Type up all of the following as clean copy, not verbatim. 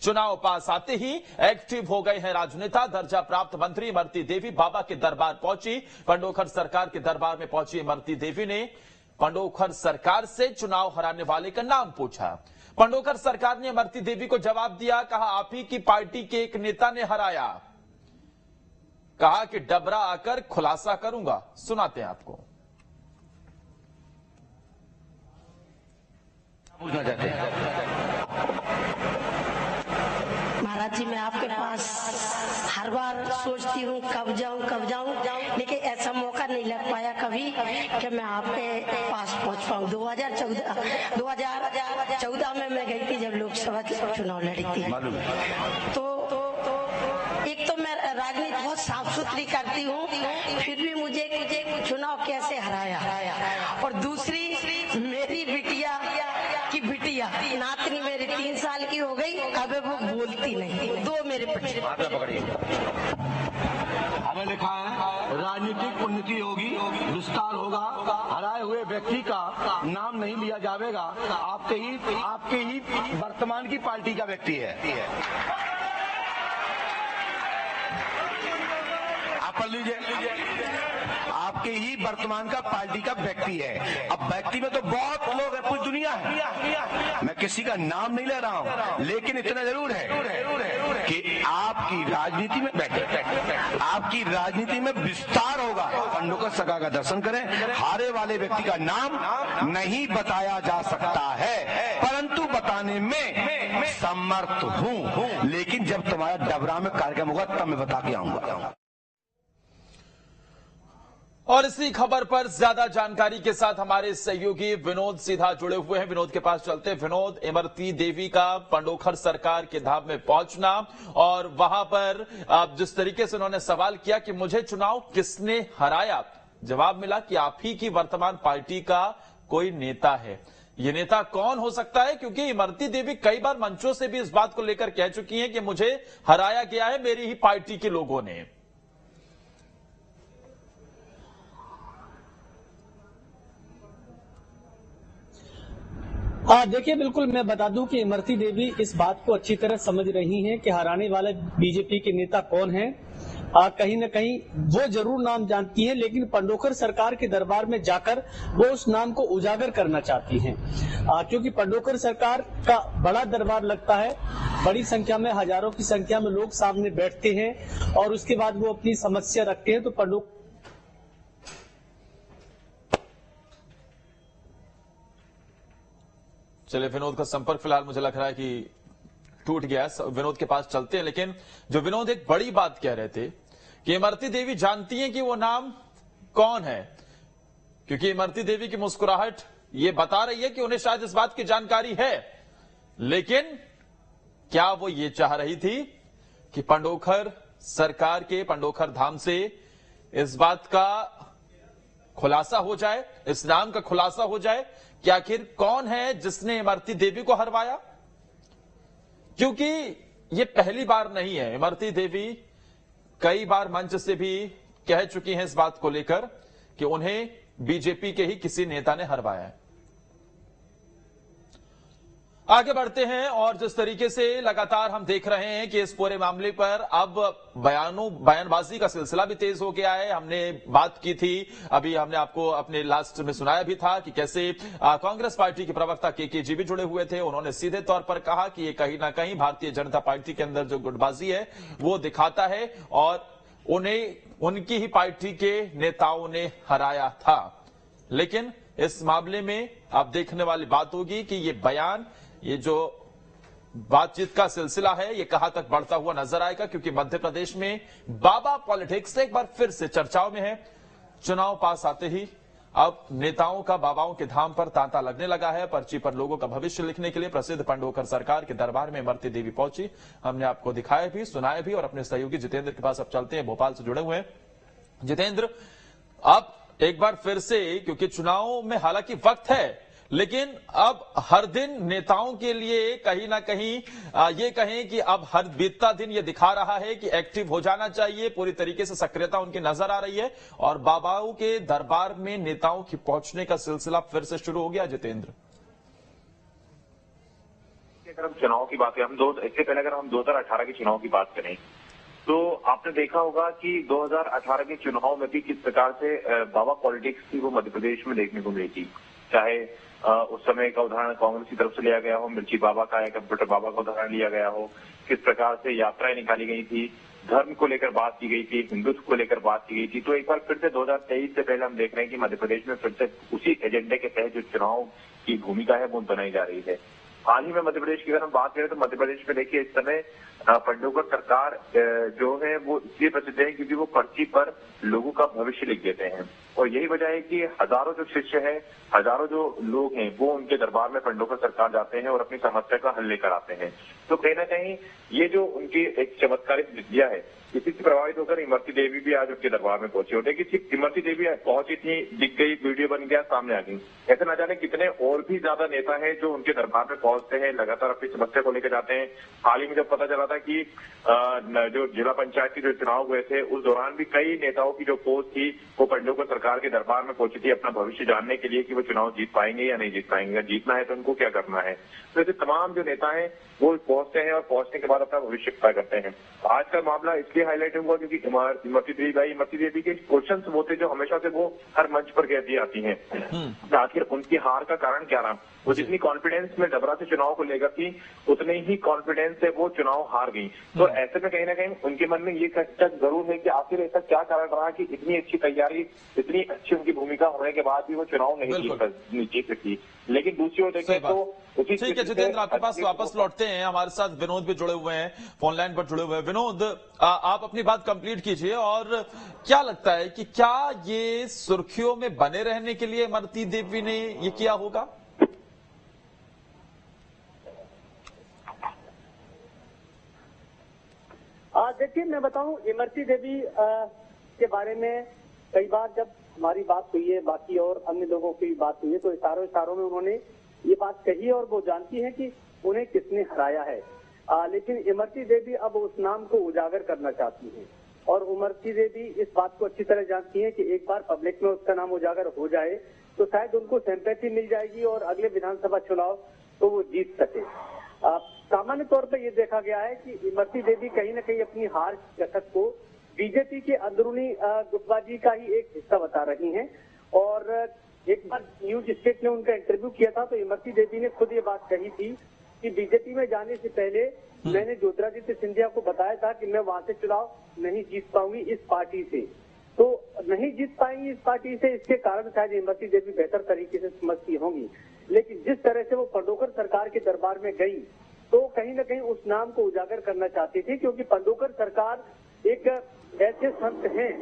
चुनाव पास आते ही एक्टिव हो गए हैं राजनेता। दर्जा प्राप्त मंत्री इमरती देवी बाबा के दरबार पहुंची। पंडोखर सरकार के दरबार में पहुंची इमरती देवी ने पंडोखर सरकार से चुनाव हराने वाले का नाम पूछा। पंडोखर सरकार ने इमरती देवी को जवाब दिया, कहा आप ही की पार्टी के एक नेता ने हराया। कहा कि डबरा आकर खुलासा करूंगा। सुनाते हैं आपको। पूछना चाहते हैं महाराज जी, मैं आपके पास हर बार सोचती हूँ कब जाऊँ, लेकिन ऐसा मौका नहीं लग पाया कभी कि मैं आपके पास पहुँच पाऊँ। 2014 में मैं गई थी जब लोकसभा चुनाव लड़ी थी। तो एक तो मैं राजनीति बहुत साफ सुथरी करती हूँ, फिर भी मुझे चुनाव कैसे हराया। और दूसरी, मेरी बिटिया नातनी मेरी 3 साल की हो गई, अब वो बोलती नहीं। 2 मेरे पकड़िए। हमें लिखा है राजनीतिक उन्नति होगी, विस्तार होगा, हराए हुए व्यक्ति का नाम नहीं लिया जाएगा। आपके ही वर्तमान की पार्टी का व्यक्ति है। आप पढ़ लीजिए, आपके ही वर्तमान का पार्टी का व्यक्ति है। अब व्यक्ति में तो बहुत लोग हैं, पूरी दुनिया है, मैं किसी का नाम नहीं ले रहा हूं, लेकिन इतना जरूर है कि आपकी राजनीति में विस्तार होगा। पंडोखर सरकार का दर्शन करें, हारे वाले व्यक्ति का नाम नहीं बताया जा सकता है, परंतु बताने में समर्थ हूं। लेकिन जब तुम्हारा डबरा में कार्यक्रम होगा तब मैं बता के आऊंगा। और इसी खबर पर ज्यादा जानकारी के साथ हमारे सहयोगी विनोद सीधा जुड़े हुए हैं। विनोद के पास चलते हैं। विनोद, इमरती देवी का पंडोखर सरकार के धाम में पहुंचना और वहां पर जिस तरीके से उन्होंने सवाल किया कि मुझे चुनाव किसने हराया, जवाब मिला कि आप ही की वर्तमान पार्टी का कोई नेता है। ये नेता कौन हो सकता है? क्योंकि इमरती देवी कई बार मंचों से भी इस बात को लेकर कह चुकी हैं कि मुझे हराया गया है मेरी ही पार्टी के लोगों ने। देखिए, बिल्कुल मैं बता दूं कि इमरती देवी इस बात को अच्छी तरह समझ रही हैं कि हराने वाले बीजेपी के नेता कौन हैं। कहीं न कहीं वो जरूर नाम जानती हैं, लेकिन पंडोखर सरकार के दरबार में जाकर वो उस नाम को उजागर करना चाहती हैं। क्योंकि पंडोखर सरकार का बड़ा दरबार लगता है, बड़ी संख्या में, हजारों की संख्या में लोग सामने बैठते हैं और उसके बाद वो अपनी समस्या रखते हैं। तो पंडोखर चलिए, विनोद का संपर्क फिलहाल मुझे लग रहा है कि टूट गया है। विनोद के पास चलते हैं। लेकिन जो विनोद एक बड़ी बात कह रहे थे कि इमरती देवी जानती हैं कि वो नाम कौन है, क्योंकि इमरती देवी की मुस्कुराहट ये बता रही है कि उन्हें शायद इस बात की जानकारी है। लेकिन क्या वो ये चाह रही थी कि पंडोखर सरकार के पंडोखर धाम से इस बात का खुलासा हो जाए, इस नाम का खुलासा हो जाए कि आखिर कौन है जिसने इमरती देवी को हरवाया? क्योंकि ये पहली बार नहीं है। इमरती देवी कई बार मंच से भी कह चुकी हैं इस बात को लेकर कि उन्हें बीजेपी के ही किसी नेता ने हरवाया है। आगे बढ़ते हैं और जिस तरीके से लगातार हम देख रहे हैं कि इस पूरे मामले पर अब बयानबाजी का सिलसिला भी तेज हो गया है। हमने बात की थी, अभी हमने आपको अपने लास्ट में सुनाया भी था कि कैसे कांग्रेस पार्टी के प्रवक्ता के जी भी जुड़े हुए थे। उन्होंने सीधे तौर पर कहा कि ये कहीं ना कहीं भारतीय जनता पार्टी के अंदर जो गुटबाजी है वो दिखाता है और उन्हें उनकी ही पार्टी के नेताओं ने हराया था। लेकिन इस मामले में अब देखने वाली बात होगी कि ये बयान, ये जो बातचीत का सिलसिला है, ये कहां तक बढ़ता हुआ नजर आएगा। क्योंकि मध्य प्रदेश में बाबा पॉलिटिक्स एक बार फिर से चर्चाओं में है। चुनाव पास आते ही अब नेताओं का बाबाओं के धाम पर तांता लगने लगा है। पर्ची पर लोगों का भविष्य लिखने के लिए प्रसिद्ध पंडोखर सरकार के दरबार में इमरती देवी पहुंची। हमने आपको दिखाया भी, सुनाया भी। और अपने सहयोगी जितेंद्र के पास अब चलते हैं, भोपाल से जुड़े हुए हैं। जितेंद्र, अब एक बार फिर से, क्योंकि चुनाव में हालांकि वक्त है, लेकिन अब हर दिन नेताओं के लिए कहीं ना कहीं ये कहें कि अब हर बीतता दिन ये दिखा रहा है कि एक्टिव हो जाना चाहिए, पूरी तरीके से सक्रियता उनकी नजर आ रही है और बाबाओं के दरबार में नेताओं की पहुंचने का सिलसिला फिर से शुरू हो गया। जितेंद्र, अगर हम चुनाव की बात करें, इससे पहले अगर हम 2018 के चुनाव की बात करें तो आपने देखा होगा कि 2018 के चुनाव में भी किस प्रकार से बाबा पॉलिटिक्स थी वो मध्य प्रदेश में देखने को मिली थी। चाहे उस समय का उदाहरण कांग्रेस की तरफ से लिया गया हो, मिर्ची बाबा का या कंप्यूटर बाबा का उदाहरण लिया गया हो, किस प्रकार से यात्राएं निकाली गई थी, धर्म को लेकर बात की गई थी, हिंदुत्व को लेकर बात की गई थी। तो एक बार फिर से 2023 से पहले हम देख रहे हैं कि मध्य प्रदेश में फिर से उसी एजेंडे के तहत जो चुनाव की भूमिका है वो बनाई जा रही है। हाल ही में मध्य प्रदेश की अगर हम बात करें तो मध्य प्रदेश में देखिए इस समय पंडोकर सरकार जो है वो इसलिए प्रसिद्ध है क्योंकि वो पर्ची पर लोगों का भविष्य लिख देते हैं, और यही वजह है कि हजारों जो शिष्य हैं, हजारों जो लोग हैं वो उनके दरबार में पंडोकर सरकार जाते हैं और अपनी समस्या का हल लेकर आते हैं। तो कहीं ना कहीं ये जो उनकी एक चमत्कारिक विद्या है, इसी से प्रभावित होकर इमरती देवी भी आज उनके दरबार में पहुंची। होते कि सिर्फ इमरती देवी पहुंची थी, दिख गई, वीडियो बन गया, सामने आ गई, ऐसे न जाने कितने और भी ज्यादा नेता हैं जो उनके दरबार में पहुंचते हैं, लगातार अपनी समस्या को लेकर जाते हैं। हाल ही में जब पता चला था कि जो जिला पंचायत के जो चुनाव हुए थे उस दौरान भी कई नेताओं की जो पोस्ट थी वो पंडोकर सरकार के दरबार में पहुंची थी अपना भविष्य जानने के लिए कि वो चुनाव जीत पाएंगे या नहीं जीत पाएंगे, जीतना है तो उनको क्या करना है। तो ऐसे तमाम जो नेता हैं वो पहुंचते हैं और पहुंचने के बाद अपना भविष्य तय करते हैं। आज का मामला इसलिए हाईलाइट हुआ क्योंकि इमरती देवी के क्वेश्चन वो थे जो हमेशा से वो हर मंच पर कहती आती हैं। आखिर उनकी हार का कारण क्या रहा? वो जितनी कॉन्फिडेंस में डबरा से चुनाव को लेकर थी उतने ही कॉन्फिडेंस से वो चुनाव हार गई। तो ऐसे में कहीं ना कहीं उनके मन में ये शक जरूर है कि आखिर ऐसा क्या कारण रहा कि इतनी अच्छी तैयारी, इतनी अच्छी उनकी भूमिका होने के बाद भी वो चुनाव नहीं जीत सकी। लेकिन दूसरी ओर देखें तो ठीक है जितेंद्र, आपके पास वापस लौटते हैं। हमारे साथ विनोद भी जुड़े हुए हैं, फोन लाइन पर जुड़े हुए हैं। विनोद, आप अपनी बात कंप्लीट कीजिए और क्या लगता है कि क्या ये सुर्खियों में बने रहने के लिए इमरती देवी ने ये किया होगा? देखिए, मैं बताऊं, इमरती देवी के बारे में कई बार जब हमारी बात हुई है, बाकी और अन्य लोगों की बात हुई है, तो इशारों में उन्होंने ये बात कही और वो जानती है कि उन्हें किसने हराया है। लेकिन इमरती देवी अब उस नाम को उजागर करना चाहती है और इमरती देवी इस बात को अच्छी तरह जानती है कि एक बार पब्लिक में उसका नाम उजागर हो जाए तो शायद उनको सिंपैथी मिल जाएगी और अगले विधानसभा चुनाव तो वो जीत सके। सामान्य तौर पर यह देखा गया है कि इमरती देवी कहीं न कहीं अपनी हार जगत को बीजेपी के अंदरूनी गुटबाजी का ही एक हिस्सा बता रही हैं। और एक बार न्यूज स्टेट ने उनका इंटरव्यू किया था तो इमरती देवी ने खुद ये बात कही थी कि बीजेपी में जाने से पहले मैंने ज्योतिरादित्य सिंधिया को बताया था कि मैं वहां से चुनाव नहीं जीत पाऊंगी इस पार्टी से। तो नहीं जीत पाएंगी इस पार्टी से, इसके कारण शायद इमरती देवी बेहतर तरीके से समझती होंगी। लेकिन जिस तरह से वो पंडोकर सरकार के दरबार में गई तो कहीं न कहीं उस नाम को उजागर करना चाहती थी, क्योंकि पंडोकर सरकार एक ऐसे संत हैं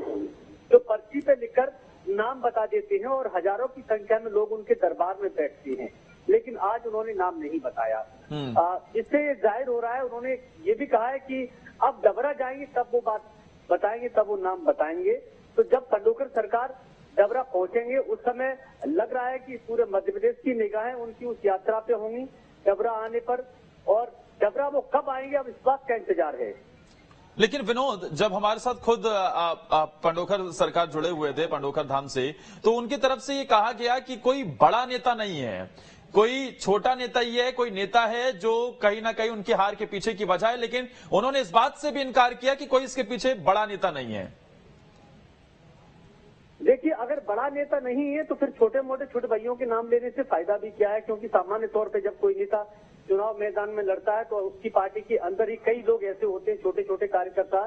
जो पर्ची पे लिखकर नाम बता देते हैं और हजारों की संख्या में लोग उनके दरबार में बैठते हैं, लेकिन आज उन्होंने नाम नहीं बताया। इससे जाहिर हो रहा है, उन्होंने ये भी कहा है कि अब डबरा जाएंगे तब वो बात बताएंगे, तब वो नाम बताएंगे। तो जब पंडोकर सरकार डबरा पहुंचेंगे उस समय लग रहा है कि पूरे मध्य प्रदेश की निगाहें उनकी उस यात्रा पे होंगी डबरा आने पर, और डबरा वो कब आएंगे अब इस बात का इंतजार है। लेकिन विनोद, जब हमारे साथ खुद पंडोकर सरकार जुड़े हुए थे पंडोकर धाम से, तो उनकी तरफ से ये कहा गया कि कोई बड़ा नेता नहीं है, कोई छोटा नेता ही है, कोई नेता है जो कहीं ना कहीं उनकी हार के पीछे की वजह है। लेकिन उन्होंने इस बात से भी इनकार किया कि कोई इसके पीछे बड़ा नेता नहीं है। देखिए, अगर बड़ा नेता नहीं है तो फिर छोटे मोटे छोटे भाइयों के नाम लेने से फायदा भी क्या है, क्योंकि सामान्य तौर पे जब कोई नेता चुनाव मैदान में लड़ता है तो उसकी पार्टी के अंदर ही कई लोग ऐसे होते हैं, छोटे छोटे कार्यकर्ता,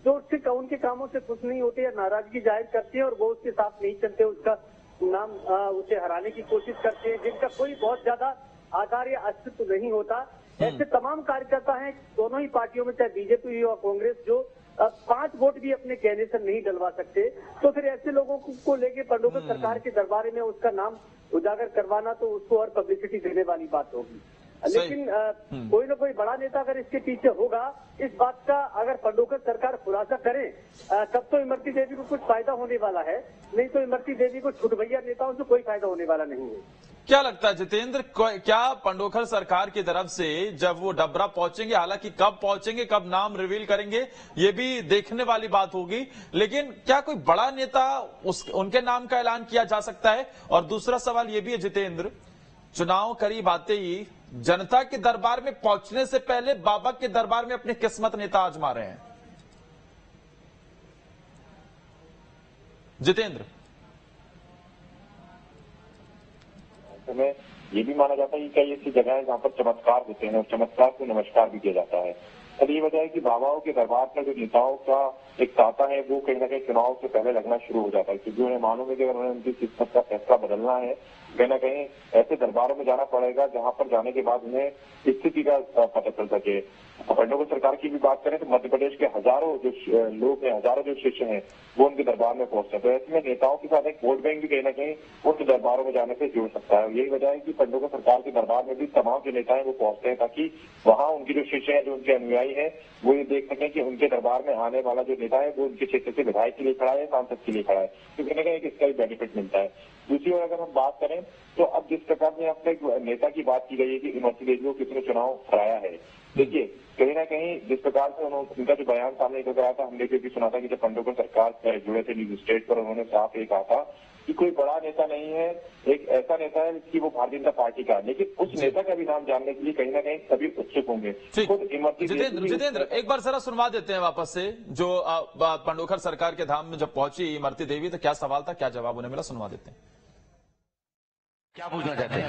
जो उससे उनके कामों से खुश नहीं होते या नाराजगी जाहिर करते हैं और वो उसके साथ नहीं चलते, उसका नाम उसे हराने की कोशिश करते हैं, जिनका कोई बहुत ज्यादा आधार या अस्तित्व नहीं होता। ऐसे तमाम कार्यकर्ता हैं दोनों ही पार्टियों में, चाहे बीजेपी और कांग्रेस, जो 5 वोट भी अपने कहने से नहीं डलवा सकते। तो फिर ऐसे लोगों को लेके पंडोकर सरकार के दरबार में उसका नाम उजागर करवाना तो उसको और पब्लिसिटी देने वाली बात होगी। लेकिन कोई ना कोई बड़ा नेता अगर इसके पीछे होगा, इस बात का अगर पंडोकर सरकार खुलासा करे तब तो इमरती देवी को कुछ फायदा होने वाला है, नहीं तो इमरती देवी को छुटभैया नेताओं से कोई फायदा होने वाला नहीं है। क्या लगता है जितेंद्र, क्या पंडोकर सरकार की तरफ से जब वो डबरा पहुंचेंगे, हालांकि कब पहुंचेंगे, कब नाम रिवील करेंगे, ये भी देखने वाली बात होगी, लेकिन क्या कोई बड़ा नेता उनके नाम का ऐलान किया जा सकता है? और दूसरा सवाल ये भी है जितेंद्र, चुनाव करीब आते ही जनता के दरबार में पहुंचने से पहले बाबा के दरबार में अपनी किस्मत नेता आजमा रहे हैं। जितेंद्र, में ये भी माना जाता है कि कई ऐसी जगह है जहाँ पर चमत्कार होते हैं और चमत्कार को नमस्कार भी किया जाता है। अब ये वजह है कि बाबाओं के दरबार पर जो नेताओं का एक तांता है वो कहीं ना कहीं चुनाव से पहले लगना शुरू हो जाता है, क्योंकि उन्हें मालूम है कि अगर उन्हें उनकी किस्मत का फैसला बदलना है, कहीं ना कहीं ऐसे दरबारों में जाना पड़ेगा जहां पर जाने के बाद उन्हें स्थिति का पता चल सके। पंडोकर सरकार की भी बात करें तो मध्य प्रदेश के हजारों जो लोग हैं, हजारों जो शिष्य हैं, वो उनके दरबार में पहुंचते हैं। तो ऐसे में नेताओं के साथ एक वोट बैंक भी कहीं ना कहीं उनके दरबारों में जाने से जुड़ सकता है। यही वजह है कि पंडोकर सरकार के दरबार में भी तमाम जो नेता हैं वो पहुंचते हैं, ताकि वहां उनके जो शिष्य हैं, जो उनके अनुयायी हैं, वो ये देख सकें कि उनके दरबार में आने वाला जो नेता है वो उनके क्षेत्र से विधायक के लिए खड़ा है, सांसद के लिए खड़ा है, तो कहीं ना कहीं इसका भी बेनिफिट मिलता है। दूसरी ओर अगर हम बात करें तो अब जिस प्रकार से अब तक नेता की बात की गई है कि इमरती देवी को किसने चुनाव हराया है, देखिए कहीं ना कहीं जिस प्रकार से उनका जो बयान सामने निकल रहा था, हमने भी सुना था कि जब पंडोकर सरकार से जुड़े थे न्यूज स्टेट पर, उन्होंने साफ ये कहा था कि कोई बड़ा नेता नहीं है, एक ऐसा नेता है कि वो भारतीय जनता पार्टी का, लेकिन उस नेता का भी नाम जानने के लिए कहीं ना कहीं सभी उत्सुक होंगे। जितेंद्र एक बार जरा सुनवा देते हैं वापस से, जो पंडोकर सरकार के धाम में जब पहुंची इमरती देवी तो क्या सवाल था, क्या जवाब उन्हें मिला, सुनवा देते हैं। क्या पूछना चाहते हैं?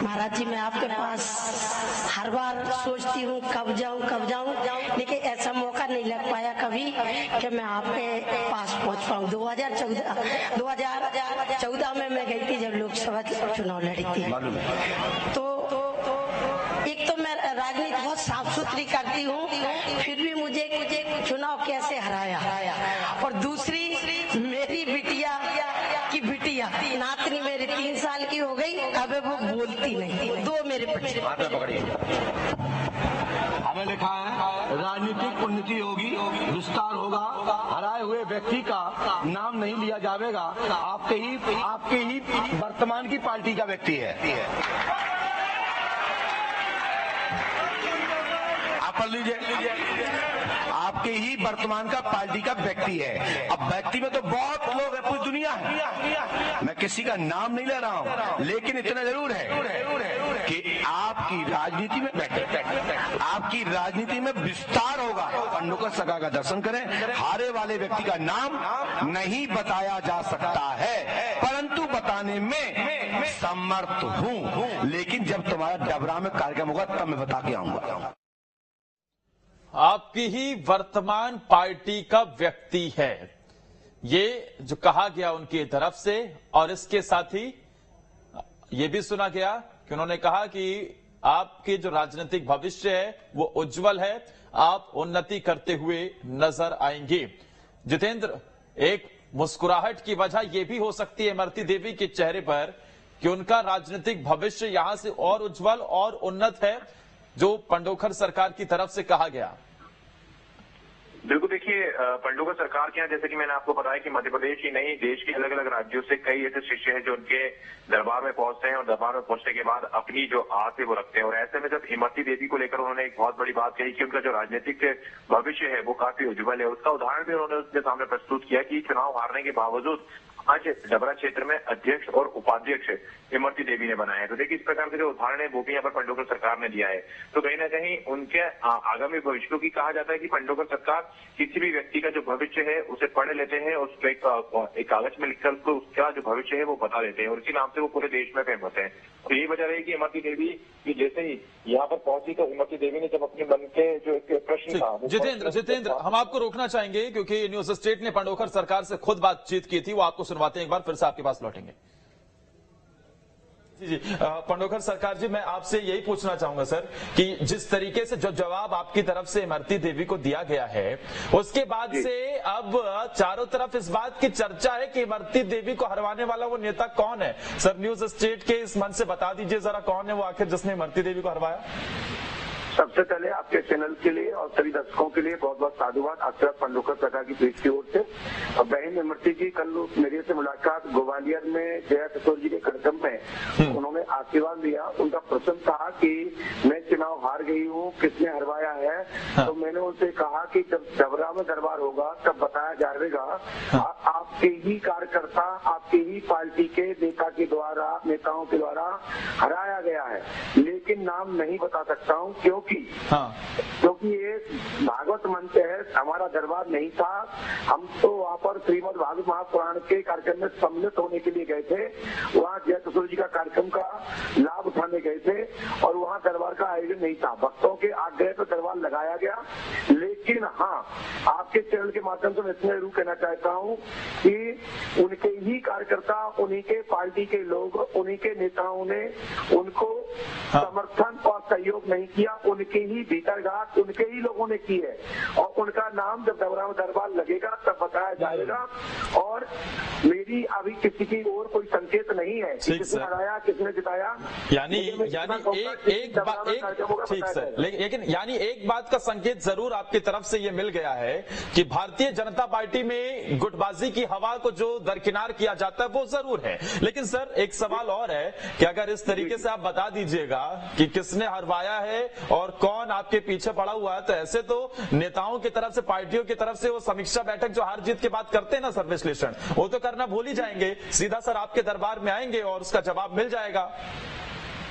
महाराज जी, मैं आपके पास हर बार सोचती हूँ कब जाऊँ, लेकिन ऐसा मौका नहीं लग पाया कभी कि मैं आपके पास पहुँच पाऊँ। 2014 में मैं गई थी जब लोकसभा चुनाव लड़ी थी, तो एक तो मैं राजनीति बहुत साफ सुथरी करती हूँ, फिर भी मुझे चुनाव कैसे हराया, और दूसरी मेरी बिटिया की बिटिया नातनी मेरी 3 साल की हो गई, अब वो बोलती नहीं, 2 मेरे पकड़िए। हमें लिखा है राजनीतिक उन्नति होगी, विस्तार होगा, हराए हुए व्यक्ति का नाम नहीं लिया जाएगा, आपके ही वर्तमान की पार्टी का व्यक्ति है। आप पढ़ लीजिए, आपके ही वर्तमान का पार्टी का व्यक्ति है। अब व्यक्ति में तो बहुत लोग हैं, पूरी दुनिया है, मैं किसी का नाम नहीं ले रहा हूं, लेकिन इतना जरूर है कि आपकी राजनीति में विस्तार होगा। पंडोकर सगा का दर्शन करें, हारे वाले व्यक्ति का नाम नहीं बताया जा सकता है, परंतु बताने में समर्थ हूं, लेकिन जब तुम्हारा डबरा में कार्यक्रम होगा तब मैं बता के आऊंगा। आपकी ही वर्तमान पार्टी का व्यक्ति है, ये जो कहा गया उनकी तरफ से, और इसके साथ ही ये भी सुना गया कि उन्होंने कहा कि आपके जो राजनीतिक भविष्य है वो उज्जवल है, आप उन्नति करते हुए नजर आएंगे। जितेंद्र, एक मुस्कुराहट की वजह यह भी हो सकती है इमरती देवी के चेहरे पर कि उनका राजनीतिक भविष्य यहां से और उज्जवल और उन्नत है, जो पंडोकर सरकार की तरफ से कहा गया। बिल्कुल, देखिए पंडोकर सरकार के यहाँ जैसे कि मैंने आपको बताया कि मध्य प्रदेश ही नहीं, देश के अलग अलग राज्यों से कई ऐसे शिष्य हैं जो उनके दरबार में पहुंचते हैं और दरबार में पहुंचने के बाद अपनी जो आस है वो रखते हैं। और ऐसे में जब इमरती देवी को लेकर उन्होंने एक बहुत बड़ी बात कही कि उनका जो राजनीतिक भविष्य है वो काफी उज्जवल है, उसका उदाहरण भी उन्होंने उसके सामने प्रस्तुत किया कि चुनाव हारने के बावजूद आज डबरा क्षेत्र में अध्यक्ष और उपाध्यक्ष इमरती देवी ने बनाया है। तो देखिए इस प्रकार के जो उदाहरण है वो भी यहाँ पर पंडोकर सरकार ने दिया है। तो कहीं ना कहीं उनके आगामी भविष्य, क्योंकि कहा जाता है कि पंडोकर सरकार किसी भी व्यक्ति का जो भविष्य है उसे पढ़ लेते हैं, उसको एक कागज में लिखकर उसको उसका जो भविष्य है वो बता देते हैं, और इसी नाम से वो पूरे देश में फेमस है। तो यही वजह रही कि इमरती देवी की जैसे ही यहाँ पर पहुंची तो इमरती देवी ने जब अपने मन के जो एक प्रश्न था। जितेंद्र, हम आपको रोकना चाहेंगे क्योंकि न्यूज स्टेट ने पंडोकर सरकार से खुद बातचीत की थी, वो आपको सुनवाते हैं, एक बार फिर से आपके पास लौटेंगे। जी पंडोकर सरकार जी, मैं आपसे यही पूछना चाहूंगा सर कि जिस तरीके से जो जवाब आपकी तरफ से इमरती देवी को दिया गया है, उसके बाद से अब चारों तरफ इस बात की चर्चा है कि इमरती देवी को हरवाने वाला वो नेता कौन है। सर न्यूज स्टेट के इस मंच से बता दीजिए जरा, कौन है वो आखिर जिसने इमरती देवी को हरवाया। सबसे पहले आपके चैनल के लिए और सभी दर्शकों के लिए बहुत बहुत साधुवाद अक्षर पंडोकर सका की पीठ की ओर से। और बहन इमरती जी कल मेरे से मुलाकात ग्वालियर में जया किशोर जी के कार्यक्रम में उन्होंने आशीर्वाद दिया। उनका प्रश्न था कि मैं चुनाव हार गई हूँ, किसने हरवाया है। तो मैंने उनसे कहा कि जब डबरा में दरबार होगा तब बताया जाएगा। आपके ही कार्यकर्ता, आपके ही पार्टी के नेताओं के द्वारा हराया गया है, लेकिन नाम नहीं बता सकता हूँ क्योंकि ये भागवत मंच है, हमारा दरबार नहीं था। हम तो वहाँ पर श्रीमद् भागवत महापुराण के कार्यक्रम में सम्मिलित होने के लिए गए थे। वहाँ जय किशोर जी का कार्यक्रम का लाभ उठाने गए थे और वहाँ दरबार का आयोजन नहीं था। भक्तों के आग्रह पर दरबार लगाया गया। लेकिन हाँ, आपके चैनल के माध्यम से मैं इसमें जरूर कहना चाहता हूँ कि उनके ही कार्यकर्ता, उन्हीं के पार्टी के लोग, उन्हीं के नेताओं ने उनको समर्थन और सहयोग नहीं किया। उनके ही भीतरघात उनके ही लोगों ने की है और उनका नाम जब डबरा में दरबार लगेगा तब बताया जाएगा। और मेरी अभी किसी की ओर कोई संकेत नहीं है कि किसने हराया, किसने जिताया। यानी एक बात का संकेत जरूर आपकी तरफ से ये मिल गया है कि भारतीय जनता पार्टी में गुटबाजी की हवा को जो दरकिनार किया जाता है वो जरूर है। लेकिन सर एक सवाल और है कि अगर इस तरीके से आप बता दीजिएगा कि किसने हरवाया है और कौन आपके पीछे पड़ा हुआ है, तो ऐसे तो नेताओं की तरफ से, पार्टियों की तरफ से वो समीक्षा बैठक जो हार जीत के बात करते हैं ना सर, विश्लेषण, वो तो करना भूल ही जाएंगे। सीधा सर आपके दरबार में आएंगे और उसका जवाब मिल जाएगा।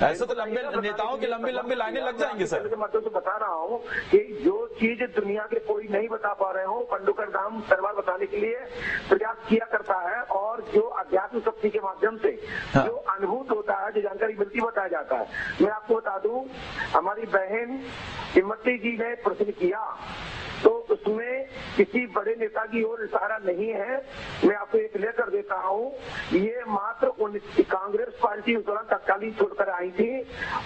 ऐसे तो लंबे नेताओं की लंबी लाइनें लग जाएंगी सर। मतलब तो बता रहा हूँ कि जो चीज दुनिया के कोई नहीं बता पा रहे हो, पंडोकर धाम दरबार बताने के लिए प्रयास किया करता है। और जो अध्यात्म शक्ति के माध्यम से जो अनुभूत होता है, जो जानकारी मिलती, बताया जाता है। मैं आपको बता दूं, हमारी बहन इमरती जी ने प्रश्न किया तो उसमें किसी बड़े नेता की ओर इशारा नहीं है। मैं आपको एक क्लियर कर देता हूँ, ये मात्र कांग्रेस पार्टी उस दौरान तत्कालीन छोड़कर आई थी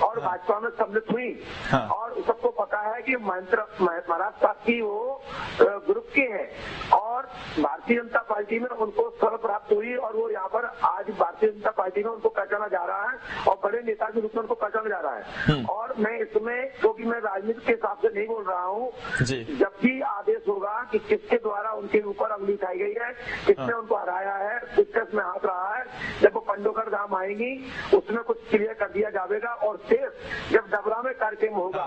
और भाजपा में सम्मिलित हुई। और सबको पता है कि महाराज साहब की वो ग्रुप के हैं और भारतीय जनता पार्टी में उनको स्थल प्राप्त हुई और वो यहाँ पर आज भारतीय जनता पार्टी में उनको पहचाना जा रहा है और बड़े नेता के रूप में उनको पहचाना जा रहा है। और मैं इसमें, क्योंकि मैं राजनीति के हिसाब से नहीं बोल रहा हूँ, जब भी आदेश होगा कि किसके द्वारा उनके ऊपर अंगुली उठाई गई है, किसने उनको हराया है, किसके में हाथ रहा है, जब वो पंडोकर धाम आएंगी उसमें कुछ क्लियर कर दिया जाएगा। और सिर्फ जब डबरा में कार्यक्रम होगा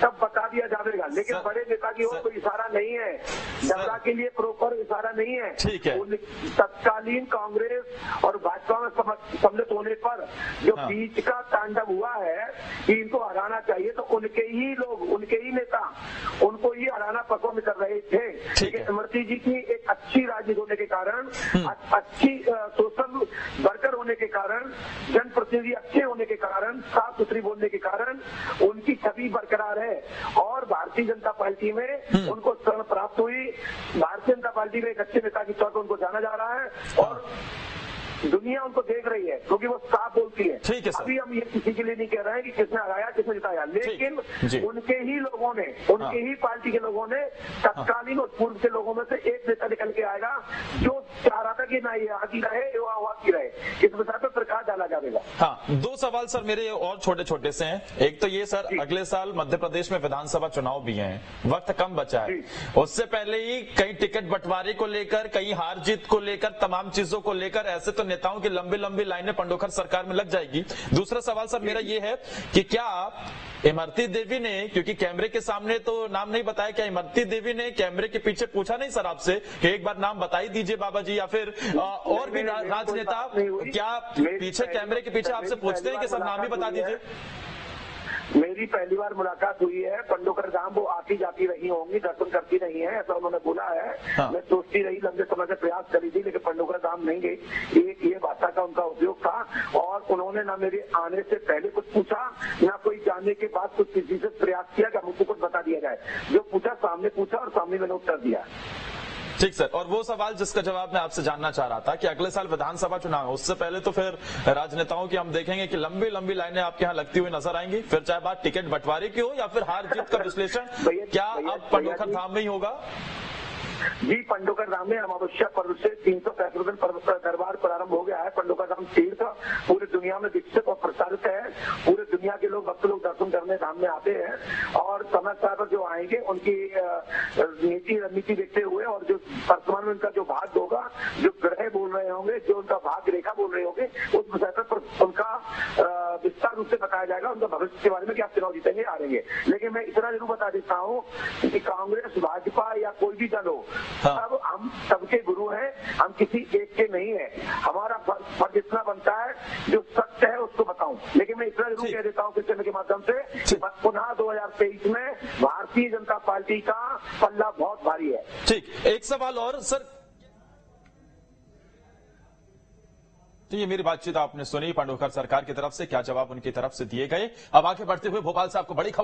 तब बता दिया जाएगा। लेकिन बड़े नेता की ओर कोई इशारा नहीं है, डबरा के लिए प्रॉपर इशारा नहीं है। ठीक है। तत्कालीन कांग्रेस और भाजपा में सम्मिलित होने पर जो बीच का तांडव हुआ है कि इनको हराना चाहिए, तो उनके ही लोग, उनके ही नेता उनको ही हराना पसंद कर रहे थे। लेकिन इमरती जी की एक अच्छी राजनीति होने के कारण, अच्छी सोशल वर्कर होने के कारण, जनप्रतिनिधि अच्छे होने के कारण, साफ सुथरी बोलने के कारण उनकी छवि बरकरार है और भारतीय जनता पार्टी में उनको शरण प्राप्त हुई। भारतीय जनता पार्टी में एक अच्छे नेता के तौर पर उनको जाना जा रहा है और दुनिया उनको देख रही है क्योंकि वो साफ बोलती है। ठीक है सर। अभी हम ये किसी के लिए नहीं कह रहे हैं कि किसने हराया, किसने जिताया, लेकिन उनके ही लोगों ने, उनके ही पार्टी के लोगों ने, तत्कालीन और पूर्व के लोगों में से एक नेता निकल के आएगा जो चाह रहा था कि ना ये आगे रहे, ये वहां की रहे। इस विषय पर प्रकाश डाला जाएगा। हाँ, दो सवाल सर मेरे और छोटे छोटे से हैं। एक तो ये सर, अगले साल मध्य प्रदेश में विधानसभा चुनाव भी हैं, वक्त कम बचा है, उससे पहले ही कई टिकट बंटवारे को लेकर, कई हार जीत को लेकर, तमाम चीजों को लेकर ऐसे तो नेताओं की लंबी लाइनें पंडोकर सरकार में लग जाएगी। दूसरा सवाल सर मेरा ये है कि क्या इमरती देवी ने, क्योंकि कैमरे के सामने तो नाम नहीं बताया, क्या इमरती देवी ने कैमरे के पीछे पूछा नहीं सर आपसे कि एक बार नाम बता ही दीजिए बाबा जी, या फिर और भी राजनेता क्या पीछे कैमरे के पीछे आपसे पूछते हैं कि सर नाम ही बता दीजिए? मेरी पहली बार मुलाकात हुई है। पंडोकर धाम वो आती जाती रही होंगी, दर्शन करती रही है, ऐसा उन्होंने बोला है। मैं सोचती रही, लंबे समय से प्रयास करी थी, लेकिन पंडोकर धाम नहीं गई। ये भाषा का उनका उपयोग था और उन्होंने ना मेरे आने से पहले कुछ पूछा, ना कोई जाने के बाद कुछ किसी से प्रयास किया कि हमको कुछ बता दिया जाए। जो पूछा सामने पूछा और सामने मैंने उत्तर दिया। ठीक सर। और वो सवाल जिसका जवाब मैं आपसे जानना चाह रहा था कि अगले साल विधानसभा चुनाव है, उससे पहले तो फिर राजनेताओं की हम देखेंगे कि लंबी लाइनें आपके यहाँ लगती हुई नजर आएंगी, फिर चाहे बात टिकट बंटवारे की हो या फिर हार जीत का विश्लेषण, क्या अब पंडोकर धाम में ही होगा? जी, पंडोकर धाम में अमावस्या पर्व से 365 दिन दरबार प्रारंभ हो गया है। पंडोकर धाम तीर्थ पूरी दुनिया में विकसित और प्रसारित है। पूरे दुनिया के लोग भक्त लोग दर्शन करने धाम में आते हैं और समय पर जो आएंगे उनकी नीति रणनीति देखते हुए और जो वर्तमान में उनका जो भाग्य होगा, जो ग्रह बोल रहे होंगे, जो उनका भाग्य रेखा बोल रहे होंगे, उस विषय पर उनका विस्तार रूप से बताया जाएगा, उनका भविष्य के बारे में, क्या चुनाव जीतेंगे हारेंगे। लेकिन मैं इतना जरूर बता देता हूँ कि कांग्रेस, भाजपा या कोई भी दल हो, सब हम सबके गुरु हैं, हम किसी एक के नहीं है। हमारा फर्ज इतना बनता है जो सत्य है उसको बताऊं। लेकिन मैं इतना जरूर कह देता हूँ इस चैनल के माध्यम से, पुनः 2023 में भारतीय जनता पार्टी का पल्ला बहुत भारी है। ठीक, एक सवाल और सर, तो ये मेरी बातचीत आपने सुनी, पंडोकर सरकार की तरफ से क्या जवाब उनकी तरफ से दिए गए। अब आगे बढ़ते हुए भोपाल से आपको बड़ी खबर